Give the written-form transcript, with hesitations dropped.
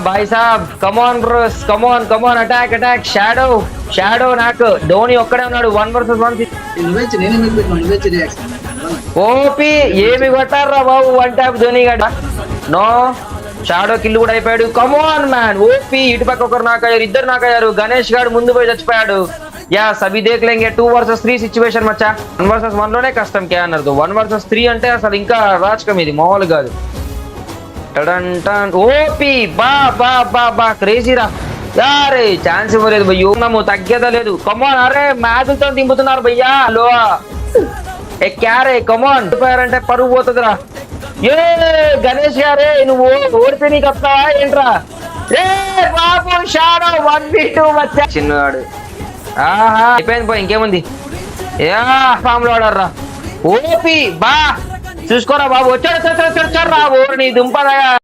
భాయ్ సాబ్ కమాన్ bros, కమాన్ attack shadow నాకు ధోని ఒక్కడే ఉన్నాడు 1 vs 1. ఓపి ఏమి కొట్టారా బాబు, 1 tap ధోని గడ. నో షాడో కిల్లు కూడా అయిపోయాడు. కమాన్ మ్యాన్, ఓపి ఇటు పక్క ఒకరు నాకయ్యారు, ఇద్దరు నాకయ్యారు. గణేష్ గారు ముందు పోయి చచ్చిపోయాడు. యా సభి దేఖ్లేంగే 2 vs 3 సిచ్యువేషన్ మచ్చా. 1 vs 1 లోనే కష్టం కే అన్నారు. 1 vs 3 అంటే అసలు ఇంకా రాజకం, ఇది మామూలు కాదు. ఓపి బా క్రేజీరా. యారే ఛాన్స్ ఇవ్వలేదు భయ్యో, నమ్ము తగ్గేదా లేదు. కమాన్, అరే మ్యాచ్లతో దింపుతున్నారు భయ్యా. లో ఏ క్యారే కమాన్ అంటే పరుగు పోతుందిరా. ఏ గణేష్ గారే నువ్వు ఓడితే నీకు వస్తావా ఏంట్రా? ఏ బాబు షాడో 1v2 వచ్చా చిన్నవాడు. ఆహా అయిపోయింది పోయి, ఇంకేముంది. యా ఫామ్ లో ఆడర్రా. ఓపి బా చూసుకోరా బాబు, వచ్చాడు రా ఓ నీ దుంపదగా.